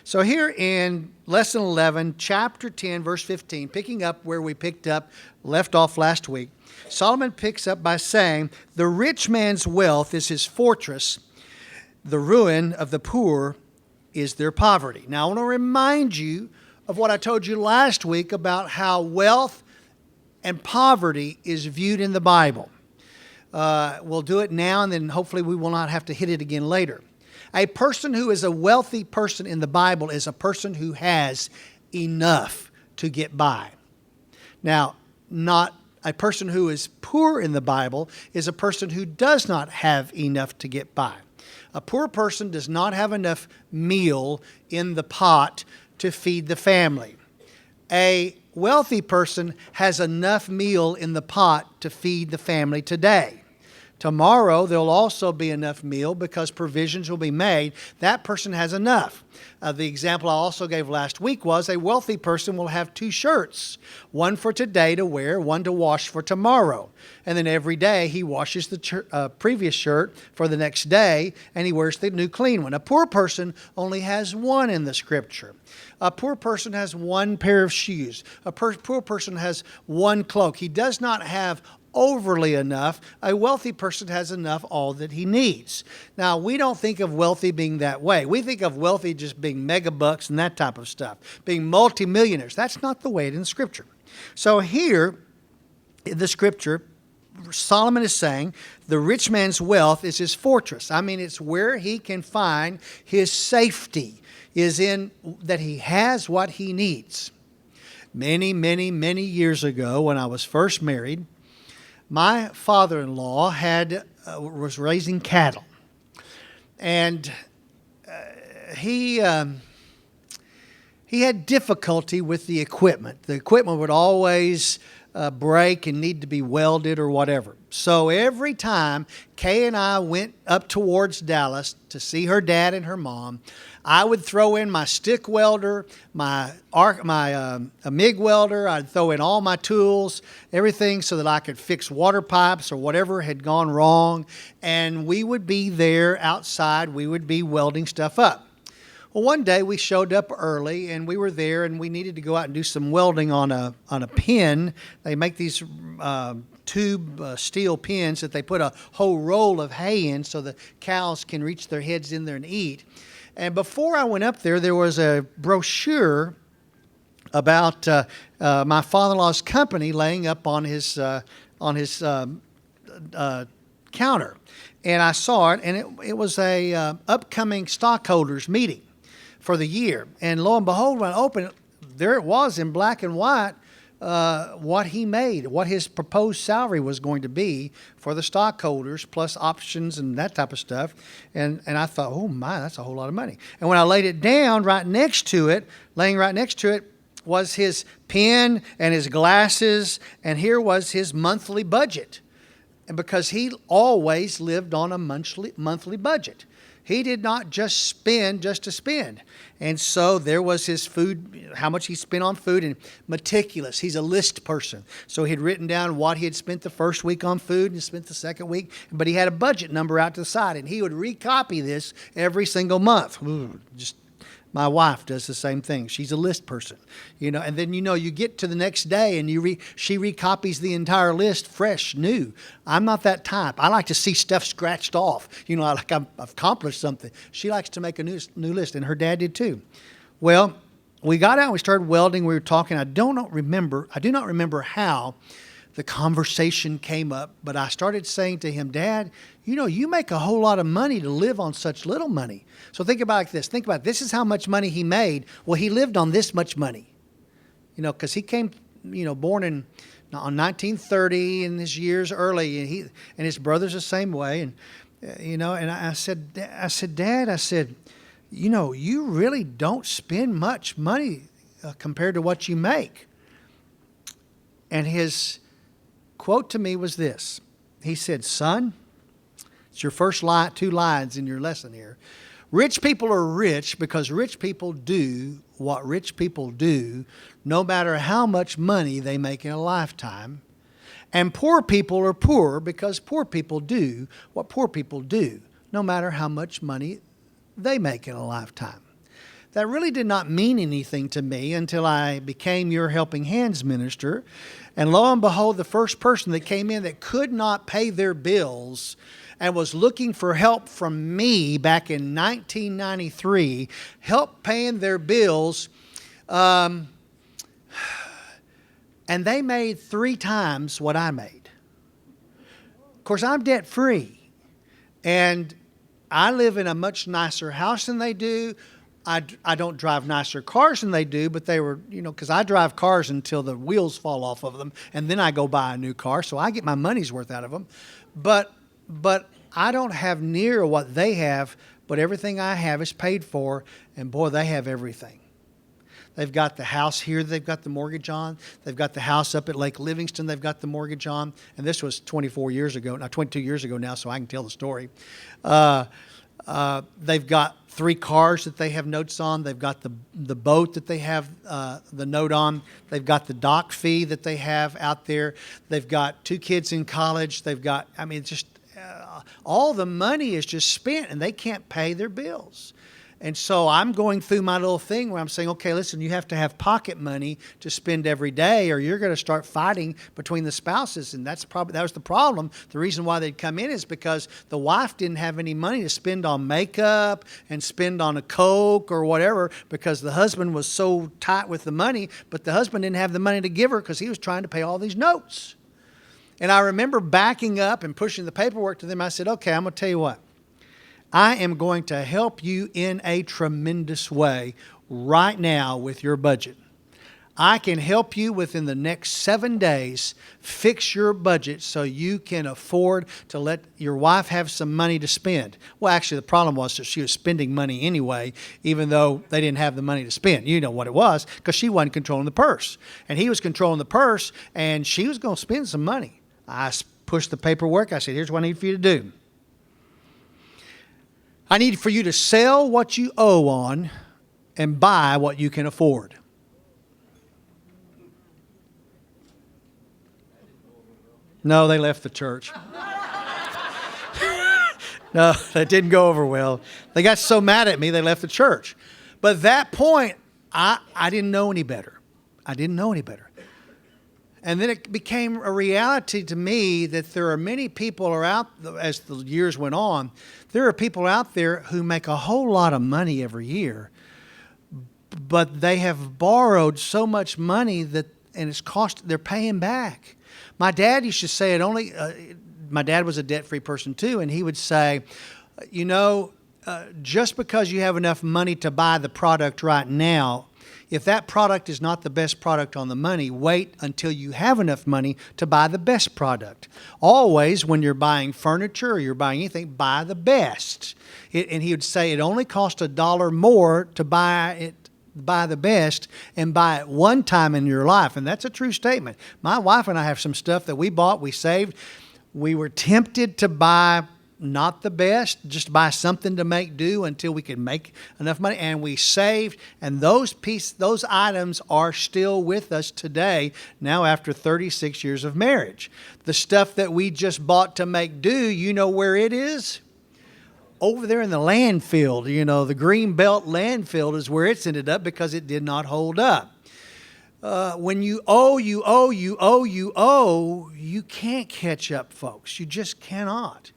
So here in Lesson 11, chapter 10, verse 15, picking up where we left off last week, Solomon picks up by saying, the rich man's wealth is his fortress, the ruin of the poor is their poverty. Now, I want to remind you of what I told you last week about how wealth and poverty is viewed in the Bible. We'll do it now, and then hopefully we will not have to hit it again later. A person who is a wealthy person in the Bible is a person who has enough to get by. Now, not a person who is poor in the Bible is a person who does not have enough to get by. A poor person does not have enough meal in the pot to feed the family. A wealthy person has enough meal in the pot to feed the family today. Tomorrow, there'll also be enough meal because provisions will be made. That person has enough. The example I also gave last week was a wealthy person will have 2 shirts, one for today to wear, one to wash for tomorrow. And then every day he washes the previous shirt for the next day, and he wears the new clean one. A poor person only has one in the scripture. A poor person has one pair of shoes. A poor person has one cloak. He does not have overly enough. A wealthy person has enough, all that he needs. Now, we don't think of wealthy being that way. We think of wealthy just being mega bucks and that type of stuff, being multimillionaires. That's not the way it is in Scripture. So here in the Scripture, Solomon is saying the rich man's wealth is his fortress. I mean, it's where he can find his safety, is in that he has what he needs. Many, many, many years ago, when I was first married, my father-in-law was raising cattle, and he had difficulty with the equipment. The equipment would always break and need to be welded or whatever. So every time Kay and I went up towards Dallas to see her dad and her mom, I would throw in my stick welder, my MIG welder. I'd throw in all my tools, everything so that I could fix water pipes or whatever had gone wrong. And we would be there outside. We would be welding stuff up. Well, one day we showed up early, and we were there, and we needed to go out and do some welding on a pin. They make these tube steel pins that they put a whole roll of hay in so the cows can reach their heads in there and eat. And before I went up there, there was a brochure about my father-in-law's company laying up on his counter. And I saw it, and it was a upcoming stockholders meeting for the year. And lo and behold, when I opened it, there it was in black and white, what he made, what his proposed salary was going to be for the stockholders, plus options and that type of stuff. And I thought, oh my, that's a whole lot of money. And when I laid it down laying right next to it was his pen and his glasses, and here was his monthly budget. And because he always lived on a monthly budget. He did not just spend just to spend. And so there was his food, how much he spent on food, and meticulous. He's a list person. So he had written down what he had spent the first week on food and spent the second week, but he had a budget number out to the side, and he would recopy this every single month. My wife does the same thing. She's a list person, and then, you get to the next day and she recopies the entire list fresh, new. I'm not that type. I like to see stuff scratched off. Like I've accomplished something. She likes to make a new list, and her dad did too. Well, we got out and we started welding. We were talking. I do not remember how the conversation came up, but I started saying to him, Dad, you make a whole lot of money to live on such little money. So think about it like this. Think about it. This is how much money he made. Well, he lived on this much money, because he came, born on 1930 and his years early, and his brother's the same way. And, and I said, Dad, you really don't spend much money compared to what you make. And his quote to me was this. He said, Son, it's your first 2 lines in your lesson here. Rich people are rich because rich people do what rich people do, no matter how much money they make in a lifetime. And poor people are poor because poor people do what poor people do, no matter how much money they make in a lifetime. that really did not mean anything to me until I became your Helping Hands minister. And lo and behold, the first person that came in that could not pay their bills and was looking for help from me back in 1993, help paying their bills, and they made 3 times what I made. Of course, I'm debt-free, and I live in a much nicer house than they do. I don't drive nicer cars than they do, but they were, because I drive cars until the wheels fall off of them, and then I go buy a new car, so I get my money's worth out of them. But I don't have near what they have, but everything I have is paid for, and boy, they have everything. They've got the house here they've got the mortgage on. They've got the house up at Lake Livingston they've got the mortgage on. And this was 22 years ago now, so I can tell the story. They've got 3 cars that they have notes on. They've got the boat that they have the note on. They've got the dock fee that they have out there. They've got 2 kids in college. They've got, all the money is just spent, and they can't pay their bills. And so I'm going through my little thing where I'm saying, okay, listen, you have to have pocket money to spend every day, or you're going to start fighting between the spouses. And that was the problem. The reason why they'd come in is because the wife didn't have any money to spend on makeup and spend on a Coke or whatever, because the husband was so tight with the money, but the husband didn't have the money to give her because he was trying to pay all these notes. And I remember backing up and pushing the paperwork to them. I said, okay, I'm going to tell you what. I am going to help you in a tremendous way right now with your budget. I can help you within the next 7 days fix your budget so you can afford to let your wife have some money to spend. Well, actually, the problem was that she was spending money anyway, even though they didn't have the money to spend. You know what it was, because she wasn't controlling the purse. And he was controlling the purse, and she was going to spend some money. I pushed the paperwork. I said, here's what I need for you to do. I need for you to sell what you owe on and buy what you can afford. No, they left the church. No, that didn't go over well. They got so mad at me, they left the church. But at that point, I didn't know any better. I didn't know any better. And then it became a reality to me that there are many people as the years went on, there are people out there who make a whole lot of money every year, but they have borrowed so much money and they're paying back. My dad used to say my dad was a debt-free person too, and he would say, just because you have enough money to buy the product right now, if that product is not the best product on the money, wait until you have enough money to buy the best product. Always, when you're buying furniture or you're buying anything, buy the best. And he would say it only costs $1 more to buy the best and buy it one time in your life. And that's a true statement. My wife and I have some stuff that we bought, we saved. We were tempted to buy not the best, just buy something to make do until we could make enough money. And we saved, and those items are still with us today, now after 36 years of marriage. The stuff that we just bought to make do, you know where it is? Over there in the landfill. The green belt landfill is where it's ended up because it did not hold up. When you owe, you can't catch up, folks. You just cannot.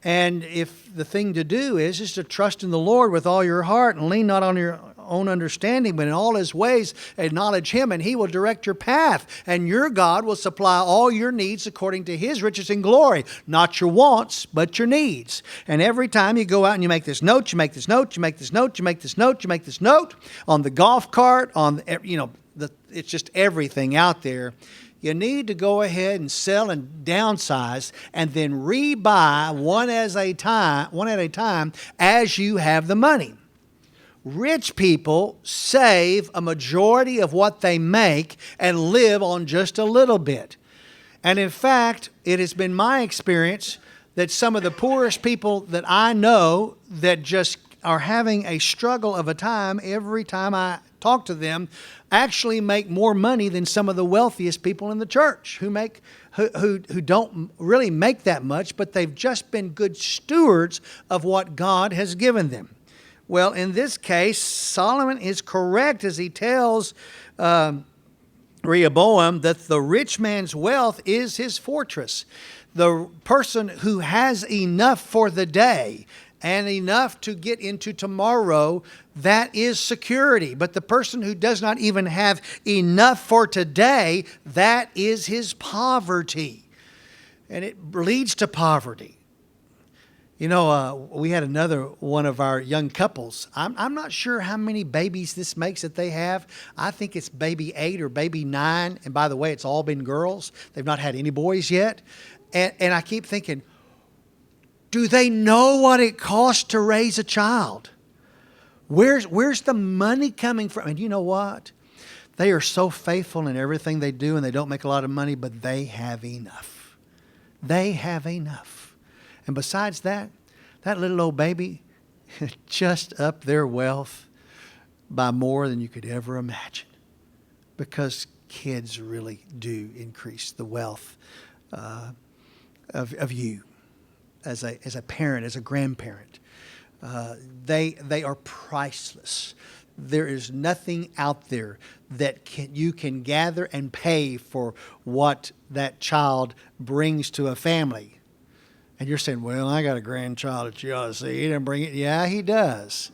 And if the thing to do is to trust in the Lord with all your heart and lean not on your own understanding, but in all His ways acknowledge Him, and He will direct your path. And your God will supply all your needs according to His riches and glory. Not your wants, but your needs. And every time you go out and you make this note, you make this note, you make this note, you make this note, you make this note on the golf cart, it's just everything out there. You need to go ahead and sell and downsize and then rebuy one at a time as you have the money. Rich people save a majority of what they make and live on just a little bit. And in fact, it has been my experience that some of the poorest people that I know that just are having a struggle of a time every time I talk to them actually make more money than some of the wealthiest people in the church who don't really make that much, but they've just been good stewards of what God has given them. Well, in this case, Solomon is correct as he tells Rehoboam that the rich man's wealth is his fortress. The person who has enough for the day and enough to get into tomorrow, that is security. But the person who does not even have enough for today, that is his poverty. And it leads to poverty. You know, we had another one of our young couples. I'm not sure how many babies this makes that they have. I think it's baby 8 or baby 9. And by the way, it's all been girls. They've not had any boys yet. And I keep thinking, do they know what it costs to raise a child? Where's the money coming from? And you know what? They are so faithful in everything they do, and they don't make a lot of money, but they have enough. They have enough. And besides that, that little old baby just upped their wealth by more than you could ever imagine. Because kids really do increase the wealth of you as a parent, as a grandparent. They are priceless. There is nothing out there that you can gather and pay for what that child brings to a family. And you're saying, well, I got a grandchild that you ought to see. He didn't bring it. Yeah, he does.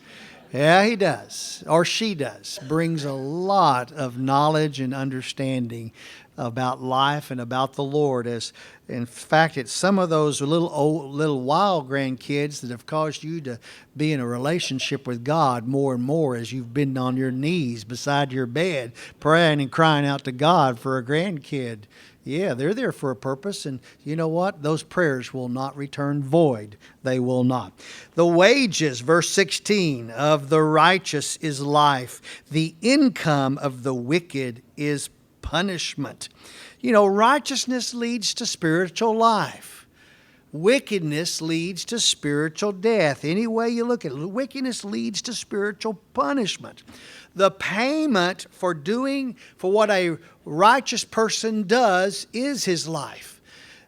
Yeah, he does. Or she does. Brings a lot of knowledge and understanding about life and about the Lord. As in fact, it's some of those little wild grandkids that have caused you to be in a relationship with God more and more as you've been on your knees beside your bed, praying and crying out to God for a grandkid. Yeah, they're there for a purpose, and you know what? Those prayers will not return void. They will not. The wages, verse 16, of the righteous is life. The income of the wicked is punishment. You know, righteousness leads to spiritual life. Wickedness leads to spiritual death. Any way you look at it, wickedness leads to spiritual punishment. The payment for what a righteous person does is his life.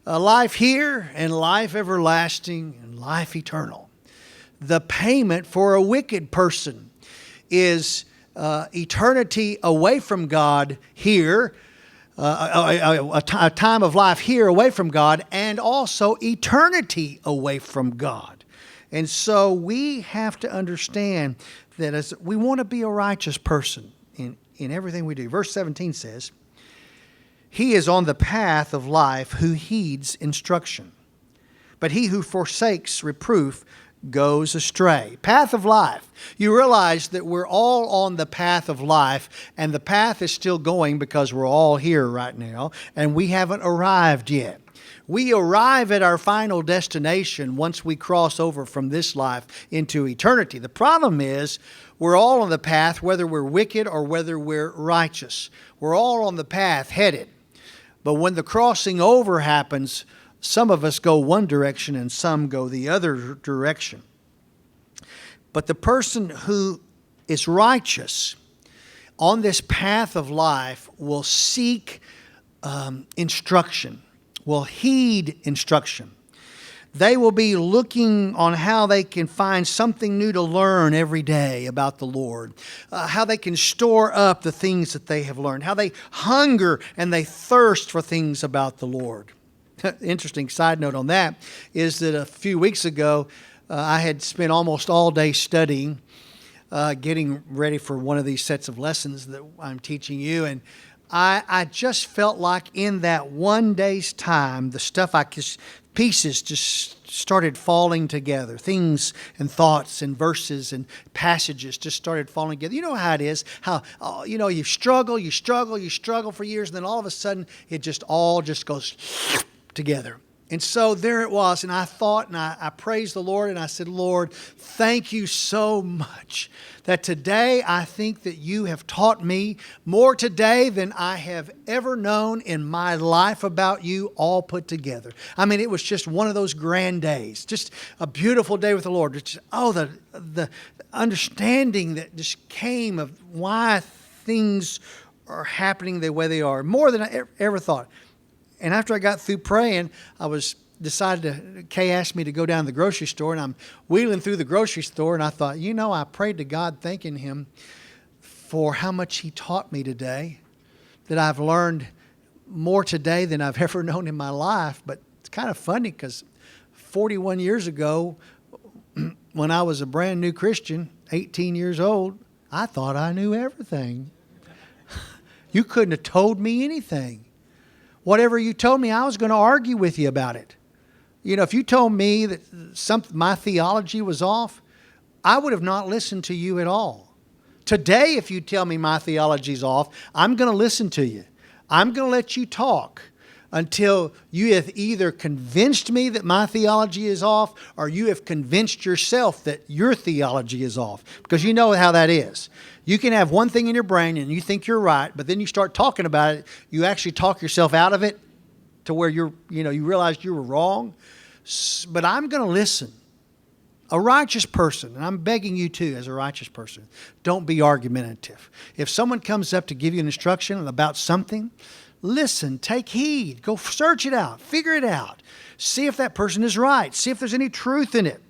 Life here and life everlasting and life eternal. The payment for a wicked person is eternity away from God here, a time of life here away from God, and also eternity away from God. And so we have to understand that as we want to be a righteous person in everything we do. Verse 17 says, he is on the path of life who heeds instruction, but he who forsakes reproof goes astray. Path of life. You realize that we're all on the path of life, and the path is still going because we're all here right now, and we haven't arrived yet. We arrive at our final destination once we cross over from this life into eternity. The problem is we're all on the path, whether we're wicked or whether we're righteous. We're all on the path headed. But when the crossing over happens, some of us go one direction and some go the other direction. But the person who is righteous on this path of life will seek instruction, will heed instruction. They will be looking on how they can find something new to learn every day about the Lord, how they can store up the things that they have learned, how they hunger and they thirst for things about the Lord. Interesting side note on that is that a few weeks ago, I had spent almost all day studying, getting ready for one of these sets of lessons that I'm teaching you. And I just felt like in that one day's time, the stuff pieces just started falling together. Things and thoughts and verses and passages just started falling together. You know how it is, how, you struggle for years, and then all of a sudden it just all just goes together. And so there it was, and I thought, and I praised the Lord, and I said, Lord, thank you so much that today I think that you have taught me more today than I have ever known in my life about you all put together. I mean, it was just one of those grand days, just a beautiful day with the Lord. Just, the understanding that just came of why things are happening the way they are, more than I ever thought. And after I got through praying, I was Kay asked me to go down to the grocery store, and I'm wheeling through the grocery store, and I thought, I prayed to God thanking Him for how much He taught me today, that I've learned more today than I've ever known in my life. But it's kind of funny because 41 years ago, when I was a brand new Christian, 18 years old, I thought I knew everything. You couldn't have told me anything. Whatever you told me, I was going to argue with you about it. If you told me that my theology was off, I would have not listened to you at all. Today, if you tell me my theology's off, I'm going to listen to you. I'm going to let you talk until you have either convinced me that my theology is off, or you have convinced yourself that your theology is off. Because you know how that is. You can have one thing in your brain and you think you're right, but then you start talking about it. You actually talk yourself out of it to where you realized you were wrong. But I'm going to listen. A righteous person, and I'm begging you too, as a righteous person, don't be argumentative. If someone comes up to give you an instruction about something, listen, take heed, go search it out, figure it out. See if that person is right. See if there's any truth in it.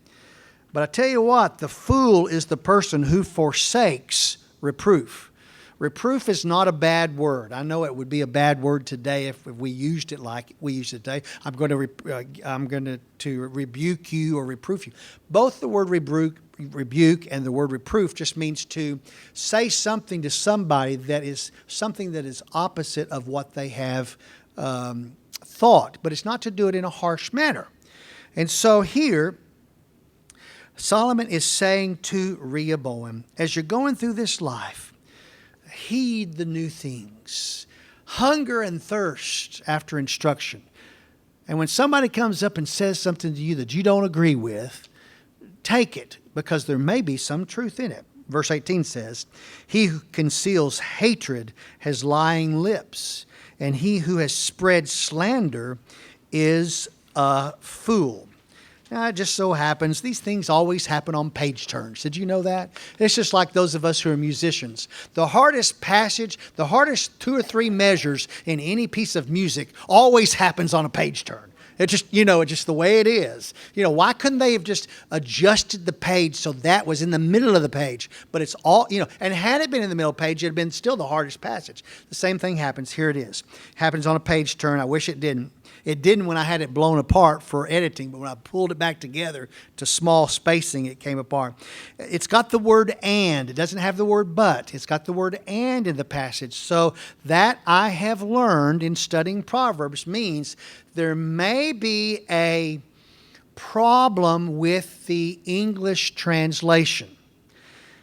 But I tell you what, the fool is the person who forsakes reproof. Reproof is not a bad word. I know it would be a bad word today if we used it like we use it today. I'm going to rebuke you or reproof you. Both the word rebuke and the word reproof just means to say something to somebody that is something that is opposite of what they have thought. But it's not to do it in a harsh manner. And so here, Solomon is saying to Rehoboam, as you're going through this life, heed the new things. Hunger and thirst after instruction. And when somebody comes up and says something to you that you don't agree with, take it, because there may be some truth in it. Verse 18 says, he who conceals hatred has lying lips, and he who has spread slander is a fool. Now, it just so happens, these things always happen on page turns. Did you know that? It's just like those of us who are musicians. The hardest passage, the hardest 2 or 3 measures in any piece of music always happens on a page turn. It's just the way it is. Why couldn't they have just adjusted the page so that was in the middle of the page? But it's all, and had it been in the middle of the page, it had been still the hardest passage. The same thing happens. Here it is. Happens on a page turn. I wish it didn't. It didn't when I had it blown apart for editing, but when I pulled it back together to small spacing, it came apart. It's got the word and. It doesn't have the word but. It's got the word and in the passage. So that I have learned in studying Proverbs means there may be a problem with the English translation.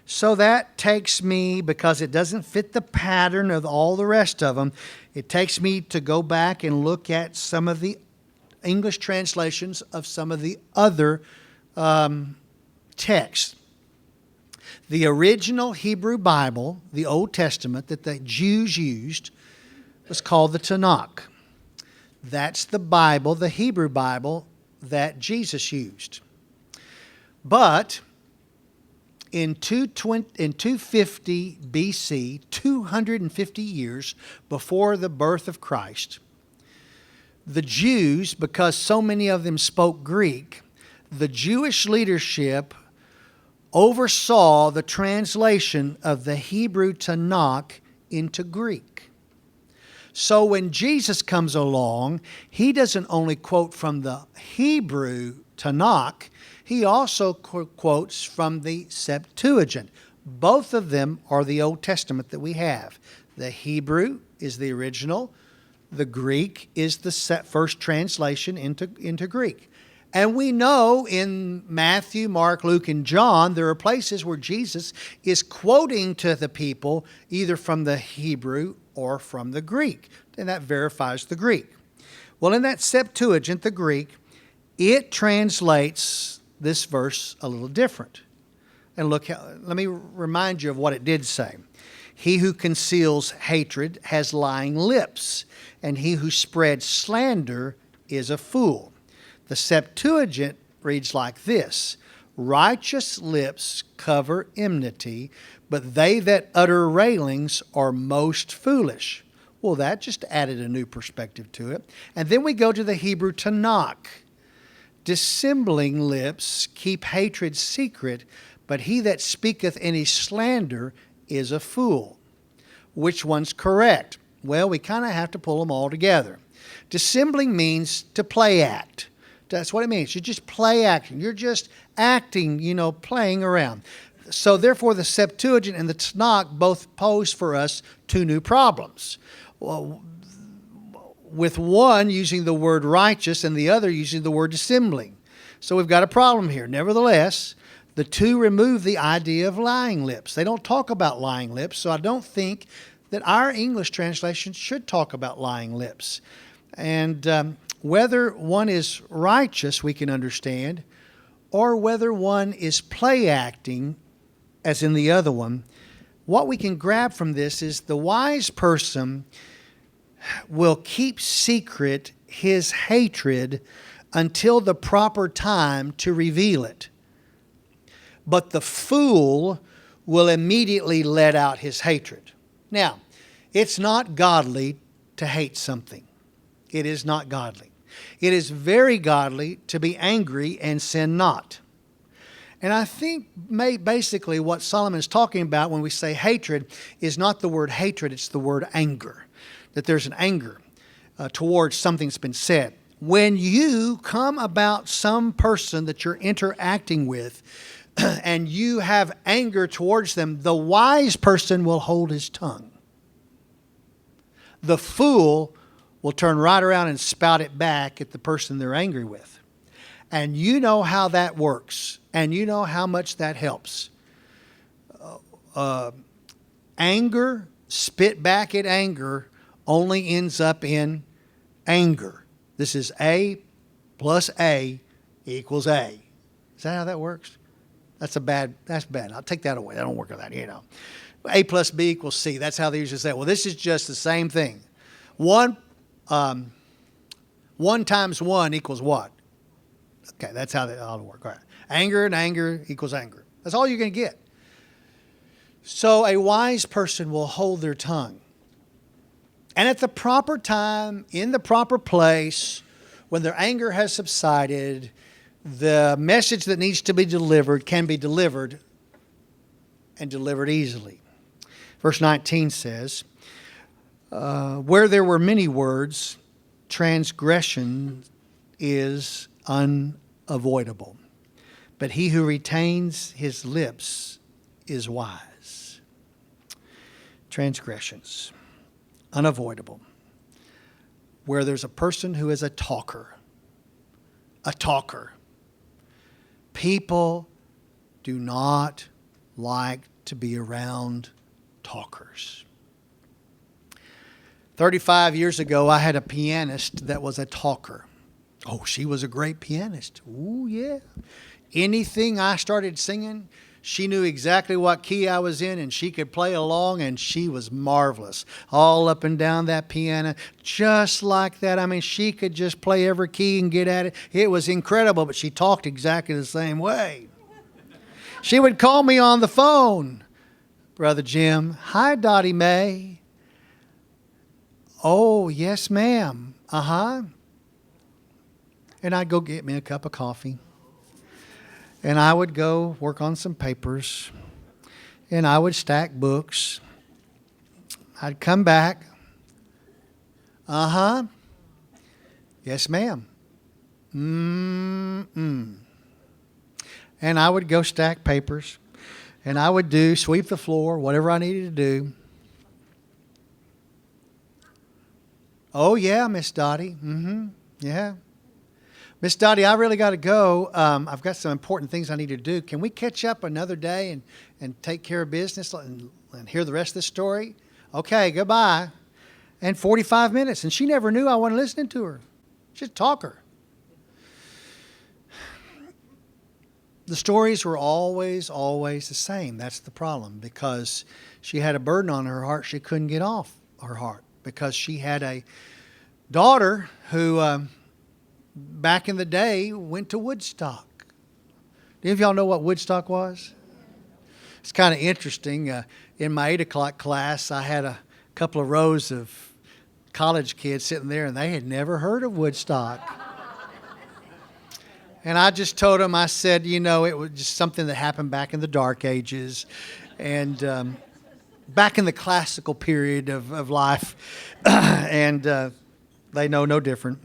So that takes me, because it doesn't fit the pattern of all the rest of them, it takes me to go back and look at some of the English translations of some of the other texts. The original Hebrew Bible, the Old Testament that the Jews used, was called the Tanakh. That's the Bible, the Hebrew Bible, that Jesus used. But in 250 BC, 250 years before the birth of Christ, the Jews, because so many of them spoke Greek, the Jewish leadership oversaw the translation of the Hebrew Tanakh into Greek. So when Jesus comes along, he doesn't only quote from the Hebrew Tanakh, he also quotes from the Septuagint. Both of them are the Old Testament that we have. The Hebrew is the original. The Greek is the first translation into Greek. And we know in Matthew, Mark, Luke, and John, there are places where Jesus is quoting to the people either from the Hebrew or from the Greek. And that verifies the Greek. Well, in that Septuagint, the Greek, it translates this verse a little different. And let me remind you of what it did say. He who conceals hatred has lying lips, and he who spreads slander is a fool. The Septuagint reads like this: righteous lips cover enmity, but they that utter railings are most foolish. Well, that just added a new perspective to it. And then we go to the Hebrew Tanakh. Dissembling lips keep hatred secret, but he that speaketh any slander is a fool. Which one's correct? Well, we kind of have to pull them all together. Dissembling means to play act. That's what it means. You're just play acting. You're just acting, playing around. So therefore, the Septuagint and the Tanakh both pose for us two new problems. Well, with one using the word righteous and the other using the word dissembling. So we've got a problem here. Nevertheless, the two remove the idea of lying lips. They don't talk about lying lips, so I don't think that our English translation should talk about lying lips. And whether one is righteous, we can understand, or whether one is play acting, as in the other one, what we can grab from this is the wise person will keep secret his hatred until the proper time to reveal it. But the fool will immediately let out his hatred. Now, it's not godly to hate something. It is not godly. It is very godly to be angry and sin not. And I think basically what Solomon is talking about when we say hatred is not the word hatred, it's the word anger. That there's an anger towards something that's been said. When you come about some person that you're interacting with and you have anger towards them, the wise person will hold his tongue. The fool will turn right around and spout it back at the person they're angry with. And you know how that works. And you know how much that helps. Anger, spit back at anger, only ends up in anger. This is A plus A equals A. Is that how that works? That's bad. I'll take that away. That don't work on that, A plus B equals C. That's how they usually say it. Well, this is just the same thing. One times one equals what? Okay, that's how that ought to work. All right. Anger and anger equals anger. That's all you're going to get. So a wise person will hold their tongue. And at the proper time, in the proper place, when their anger has subsided, the message that needs to be delivered can be delivered and delivered easily. Verse 19 says, where there were many words, transgression is unavoidable. But he who retains his lips is wise. Transgressions, unavoidable. Where there's a person who is a talker. People do not like to be around talkers. 35 years ago, I had a pianist that was a talker. Oh, she was a great pianist. Ooh, yeah. Anything I started singing, she knew exactly what key I was in, and she could play along, and she was marvelous. All up and down that piano, just like that. I mean, she could just play every key and get at it. It was incredible, but she talked exactly the same way. She would call me on the phone. Brother Jim, hi, Dottie Mae. Oh, yes, ma'am. Uh-huh. And I'd go get me a cup of coffee. And I would go work on some papers. And I would stack books. I'd come back. Uh-huh. Yes, ma'am. Mm-mm. And I would go stack papers. And I would sweep the floor, whatever I needed to do. Oh, yeah, Miss Dottie. Mm-hmm. Yeah. Miss Dottie, I really got to go. I've got some important things I need to do. Can we catch up another day and take care of business and hear the rest of the story? Okay, goodbye. And 45 minutes. And she never knew I wasn't listening to her. She's a talker. The stories were always the same. That's the problem. Because she had a burden on her heart she couldn't get off her heart. Because she had a daughter who... back in the day, went to Woodstock. Do any of y'all know what Woodstock was? It's kind of interesting. In my 8 o'clock class, I had a couple of rows of college kids sitting there, and they had never heard of Woodstock. And I just told him, I said, it was just something that happened back in the dark ages and back in the classical period of life. And they know no different.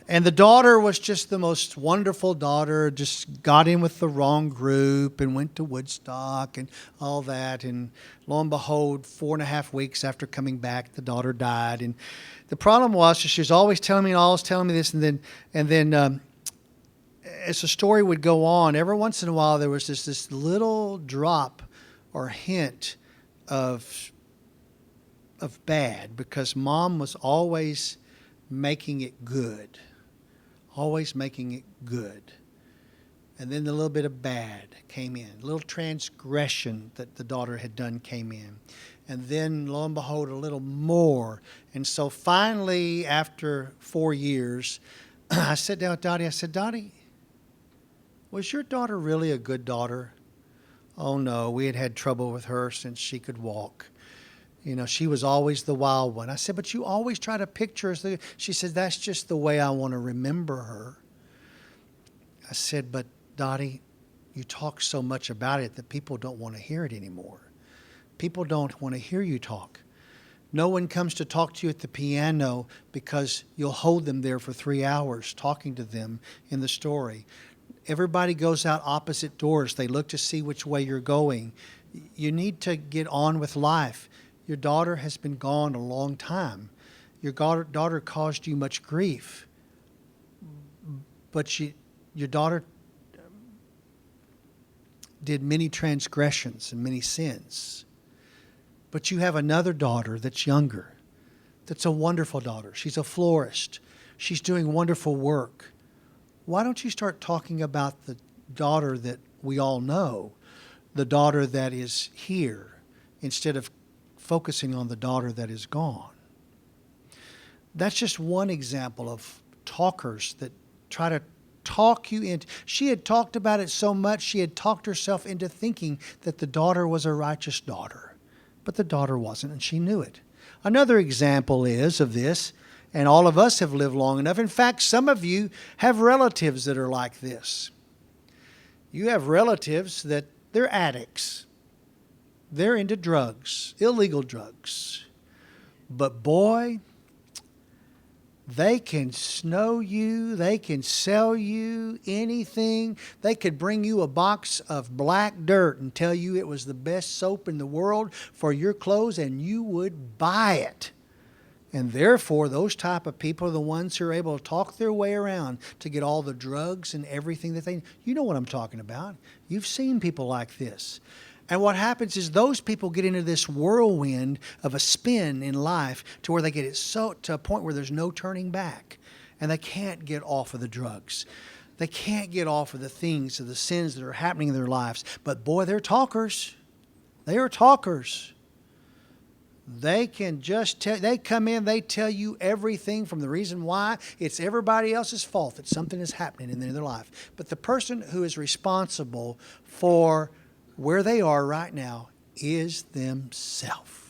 And the daughter was just the most wonderful daughter, just got in with the wrong group and went to Woodstock and all that. And lo and behold, 4.5 weeks after coming back, the daughter died. And the problem was she was always telling me this. And then as the story would go on, every once in a while there was this little drop or hint of bad, because Mom was always making it good. Always making it good. And then the little bit of bad came in. A little transgression that the daughter had done came in. And then, lo and behold, a little more. And so finally, after 4 years, I sat down with Dottie. I said, Dottie, was your daughter really a good daughter? Oh, no, we had trouble with her since she could walk. She was always the wild one. I said, but you always try to picture her as the... She said, that's just the way I want to remember her. I said, but Dottie, you talk so much about it that people don't want to hear it anymore. People don't want to hear you talk. No one comes to talk to you at the piano because you'll hold them there for 3 hours talking to them in the story. Everybody goes out opposite doors. They look to see which way you're going. You need to get on with life. Your daughter has been gone a long time. Your daughter caused you much grief. But your daughter did many transgressions and many sins. But you have another daughter that's younger, that's a wonderful daughter. She's a florist. She's doing wonderful work. Why don't you start talking about the daughter that we all know, the daughter that is here, instead of focusing on the daughter that is gone? That's just one example of talkers that try to talk you into... She had talked about it so much, she had talked herself into thinking that the daughter was a righteous daughter. But the daughter wasn't, and she knew it. Another example is of this, and all of us have lived long enough. In fact, some of you have relatives that are like this. You have relatives that they're addicts. They're into drugs, illegal drugs. But boy, they can snow you. They can sell you anything. They could bring you a box of black dirt and tell you it was the best soap in the world for your clothes, and you would buy it. And therefore, those type of people are the ones who are able to talk their way around to get all the drugs and everything that they... You know what I'm talking about. You've seen people like this. And what happens is those people get into this whirlwind of a spin in life to where they get it so to a point where there's no turning back. And they can't get off of the drugs. They can't get off of the things, of the sins that are happening in their lives. But boy, they're talkers. They are talkers. They can just tell, they come in, they tell you everything from the reason why it's everybody else's fault that something is happening in their life. But the person who is responsible for where they are right now is themselves.